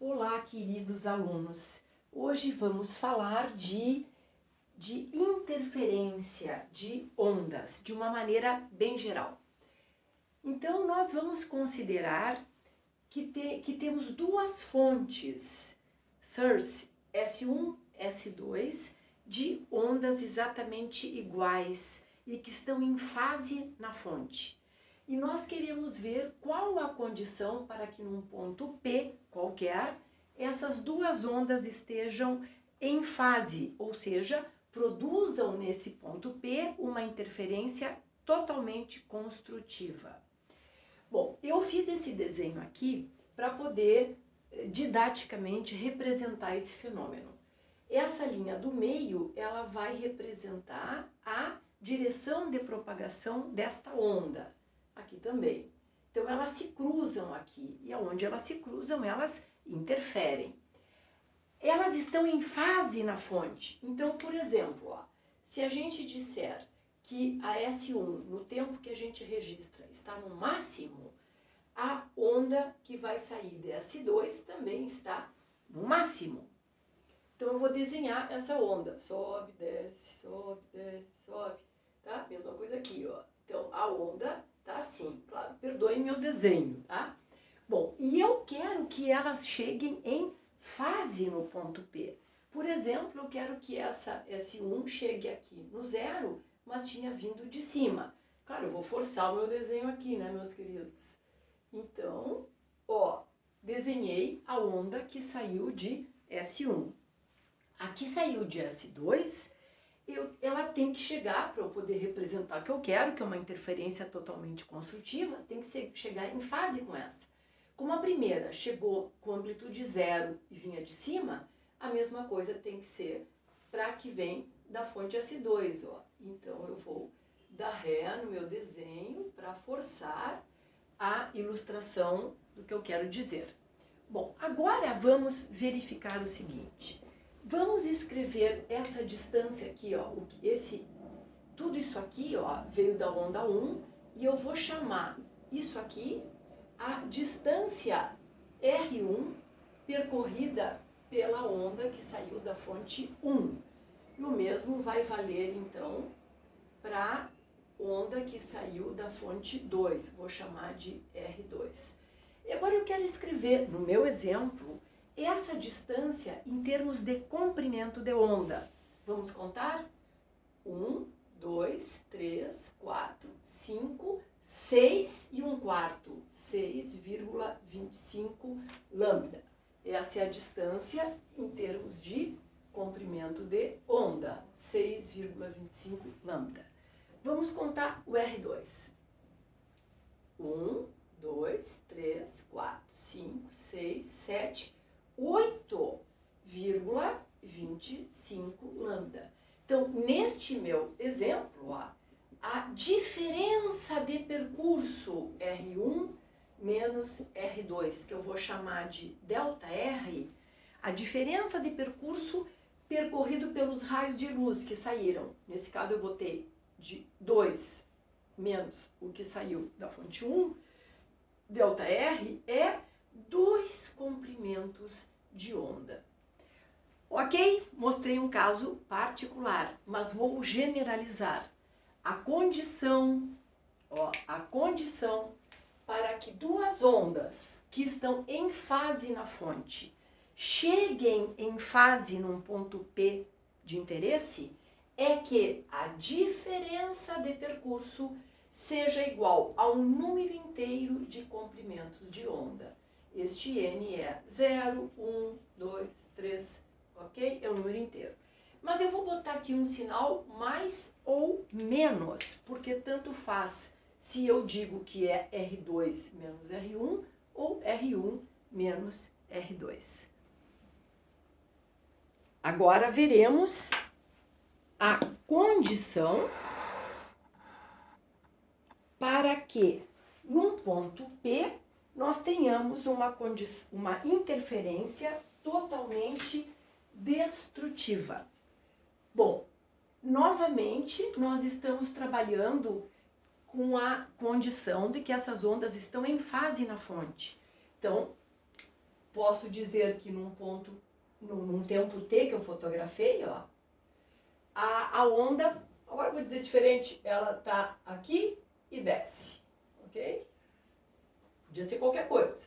Olá, queridos alunos. Hoje vamos falar de interferência de ondas, de uma maneira bem geral. Então, nós vamos considerar que temos duas fontes, source S1, S2, de ondas exatamente iguais e que estão em fase na fonte. E nós queremos ver qual a condição para que num ponto P qualquer, essas duas ondas estejam em fase, ou seja, produzam nesse ponto P uma interferência totalmente construtiva. Bom, eu fiz esse desenho aqui para poder didaticamente representar esse fenômeno. Essa linha do meio, ela vai representar a direção de propagação desta onda. Aqui também. Então, elas se cruzam aqui, e aonde elas se cruzam, elas interferem. Elas estão em fase na fonte. Então, por exemplo, ó, se a gente disser que a S1, no tempo que a gente registra, está no máximo, a onda que vai sair de S2 também está no máximo. Então, eu vou desenhar essa onda. Sobe, desce, sobe, tá? Mesma coisa aqui, ó. Então, a onda tá assim, claro, perdoem meu desenho, tá? Bom, e eu quero que elas cheguem em fase no ponto P. Por exemplo, eu quero que essa S1 chegue aqui no zero, mas tinha vindo de cima. Claro, eu vou forçar o meu desenho aqui, né, meus queridos? Então, ó, desenhei a onda que saiu de S1. Aqui saiu de S2, ela tem que chegar, para eu poder representar o que eu quero, que é uma interferência totalmente construtiva, tem que chegar em fase com essa. Como a primeira chegou com amplitude zero e vinha de cima, a mesma coisa tem que ser para a que vem da fonte S2. Ó. Então, eu vou dar ré no meu desenho para forçar a ilustração do que eu quero dizer. Bom, agora vamos verificar o seguinte. Vamos escrever essa distância aqui, ó, tudo isso aqui, ó, veio da onda 1, e eu vou chamar isso aqui a distância R1 percorrida pela onda que saiu da fonte 1. E o mesmo vai valer, então, para a onda que saiu da fonte 2, vou chamar de R2. E agora eu quero escrever, no meu exemplo, essa distância em termos de comprimento de onda. Vamos contar? 1, 2, 3, 4, 5, 6 e 1/4. 6,25 lambda. Essa é a distância em termos de comprimento de onda. 6,25 lambda. Vamos contar o R2. 1, 2, 3, 4, 5, 6, 7, 8,25 lambda. Então, neste meu exemplo, ó, a diferença de percurso R1 menos R2, que eu vou chamar de ΔR, a diferença de percurso percorrido pelos raios de luz que saíram. Nesse caso, eu botei de 2 menos o que saiu da fonte 1, ΔR é 2 comprimentos de onda. Ok? Mostrei um caso particular, mas vou generalizar. A condição para que duas ondas que estão em fase na fonte cheguem em fase num ponto P de interesse é que a diferença de percurso seja igual ao número inteiro de comprimentos de onda. Este N é 0, 1, 2, 3, ok? É o número inteiro. Mas eu vou botar aqui um sinal mais ou menos, porque tanto faz se eu digo que é R2 menos R1 ou R1 menos R2. Agora veremos a condição para que, num ponto P, nós tenhamos uma interferência totalmente destrutiva. Bom, novamente, nós estamos trabalhando com a condição de que essas ondas estão em fase na fonte. Então, posso dizer que num tempo t que eu fotografei, ó, a onda, agora eu vou dizer diferente, ela tá aqui e desce, ok? Podia ser qualquer coisa.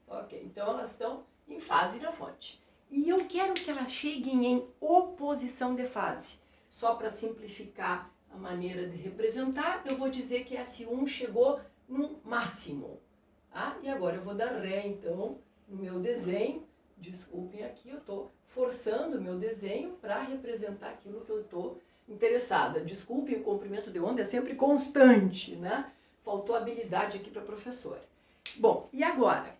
Ok, então elas estão em fase na fonte. E eu quero que elas cheguem em oposição de fase. Só para simplificar a maneira de representar, eu vou dizer que S1 chegou no máximo. Tá? E agora eu vou dar Ré, então, no meu desenho. Desculpem aqui, eu estou forçando o meu desenho para representar aquilo que eu estou interessada. Desculpem, o comprimento de onda é sempre constante, né? Faltou habilidade aqui para a professora. Bom, e agora?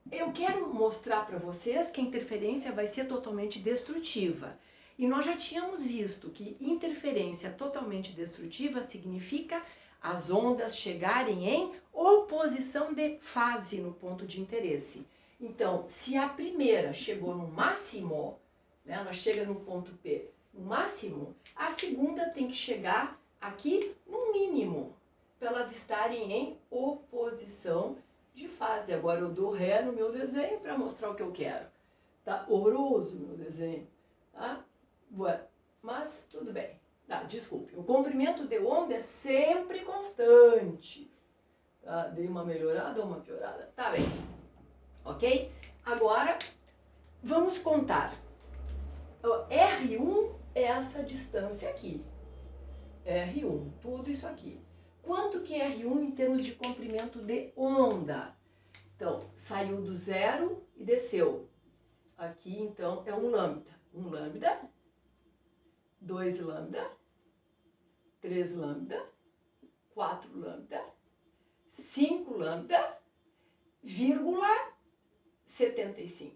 Eu quero mostrar para vocês que a interferência vai ser totalmente destrutiva. E nós já tínhamos visto que interferência totalmente destrutiva significa as ondas chegarem em oposição de fase no ponto de interesse. Então, se a primeira chegou no máximo, né, ela chega no ponto P no máximo, a segunda tem que chegar aqui no mínimo, para elas estarem em oposição de fase. Agora eu dou Ré no meu desenho para mostrar o que eu quero. Tá horroroso o meu desenho, tá? Bueno, mas tudo bem. Tá, desculpe, o comprimento de onda é sempre constante. Tá? Dei uma melhorada ou uma piorada? Tá bem. Ok? Agora, vamos contar. R1 é essa distância aqui. R1, tudo isso aqui. Quanto que é R1 em termos de comprimento de onda? Então, saiu do zero e desceu. Aqui, então, é um lambda. 1 lambda, 2 lambda, 3 lambda, 4 lambda, 5 lambda, vírgula 75.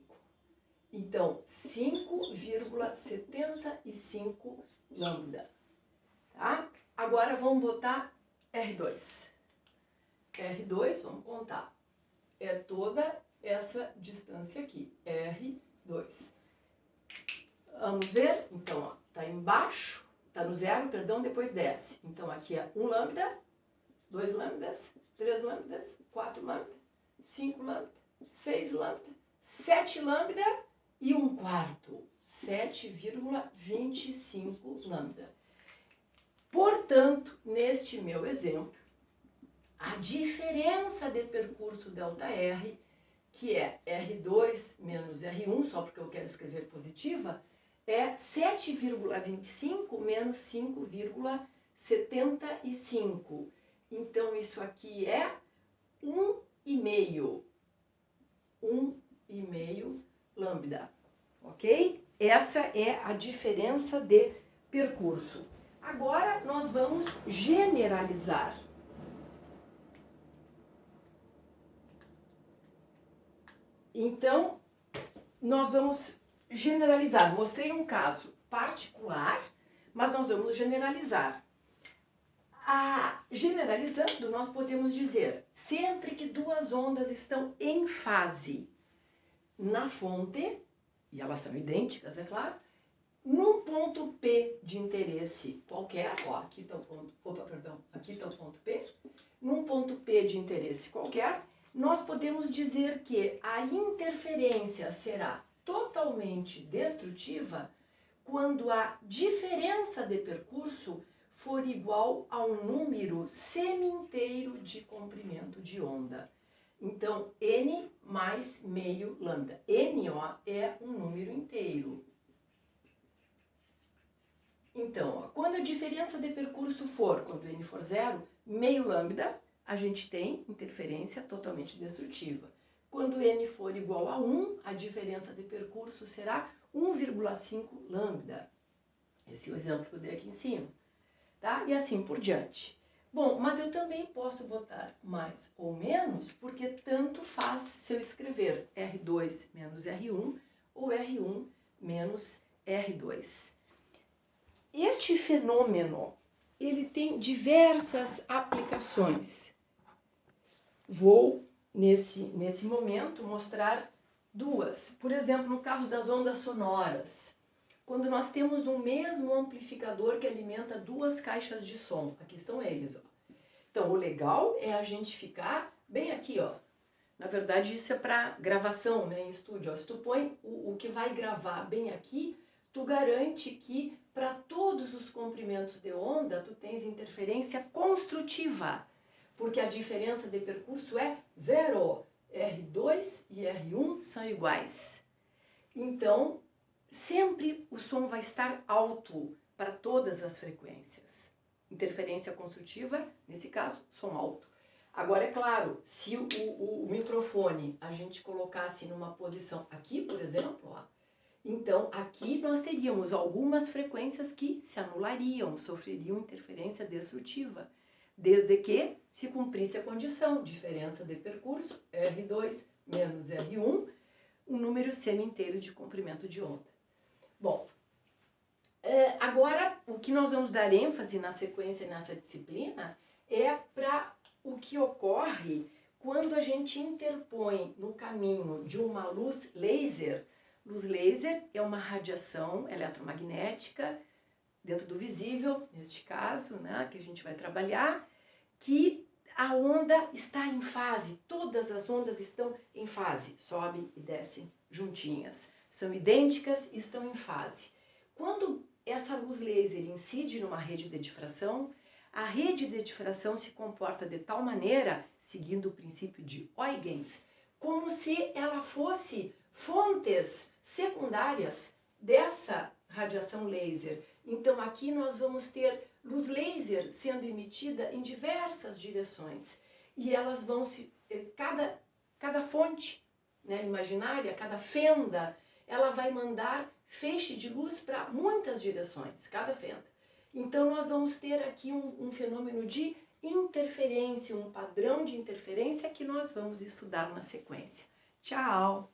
Então, 5,75 lambda. Tá? Agora vamos botar R2. R2, vamos contar. É toda essa distância aqui, R2. Vamos ver? Então, ó, tá embaixo, tá no zero, perdão, depois desce. Então, aqui é 1 lambda, 2 lambdas, 3 lambdas, 4 lambda, 5 lambda, 6 lambda, 7 lambda e 1/4, 7,25 lambda. Portanto, neste meu exemplo, a diferença de percurso ΔR, que é R2 menos R1, só porque eu quero escrever positiva, é 7,25 menos 5,75. Então, isso aqui é 1,5. 1,5 lambda, ok? Essa é a diferença de percurso. Agora, nós vamos generalizar. Então, nós vamos generalizar. Mostrei um caso particular, mas nós vamos generalizar. Generalizando, nós podemos dizer, sempre que duas ondas estão em fase na fonte, e elas são idênticas, é claro, num ponto P de interesse qualquer, ó, aqui está o ponto, aqui está o ponto P, num ponto P de interesse qualquer, nós podemos dizer que a interferência será totalmente destrutiva quando a diferença de percurso for igual a um número semi-inteiro de comprimento de onda. Então, n mais meio lambda. N, ó, é um número inteiro. Então, ó, quando a diferença de percurso for, quando n for zero, meio lambda, a gente tem interferência totalmente destrutiva. Quando n for igual a 1, a diferença de percurso será 1,5 lambda. Esse é o exemplo que eu dei aqui em cima. Tá? E assim por diante. Bom, mas eu também posso botar mais ou menos, porque tanto faz se eu escrever R2 menos R1 ou R1 menos R2. Este fenômeno, ele tem diversas aplicações. Vou, nesse momento, mostrar duas. Por exemplo, no caso das ondas sonoras, quando nós temos um mesmo amplificador que alimenta duas caixas de som. Aqui estão eles, ó. Então, o legal é a gente ficar bem aqui, ó, Na verdade, isso é para gravação, né, em estúdio. Ó, se tu põe o que vai gravar bem aqui, tu garante que para todos os comprimentos de onda, tu tens interferência construtiva, porque a diferença de percurso é zero. R2 e R1 são iguais. Então, sempre o som vai estar alto para todas as frequências. Interferência construtiva, nesse caso, som alto. Agora, é claro, se o microfone a gente colocasse numa posição aqui, por exemplo, ó, então aqui nós teríamos algumas frequências que se anulariam, sofreriam interferência destrutiva, desde que se cumprisse a condição, diferença de percurso, R2 menos R1, um número semi-inteiro de comprimento de onda. Bom, agora o que nós vamos dar ênfase na sequência nessa disciplina é para o que ocorre quando a gente interpõe no caminho de uma luz laser. Luz laser é uma radiação eletromagnética dentro do visível, neste caso, né, que a gente vai trabalhar, que a onda está em fase, todas as ondas estão em fase, sobem e descem juntinhas, são idênticas e estão em fase. Quando essa luz laser incide numa rede de difração, a rede de difração se comporta de tal maneira, seguindo o princípio de Huygens, como se ela fosse fontes secundárias dessa radiação laser. Então aqui nós vamos ter luz laser sendo emitida em diversas direções e elas vão se cada fonte, né, imaginária, cada fenda, ela vai mandar feixe de luz para muitas direções, cada fenda. Então nós vamos ter aqui um fenômeno de interferência, um padrão de interferência que nós vamos estudar na sequência. Tchau!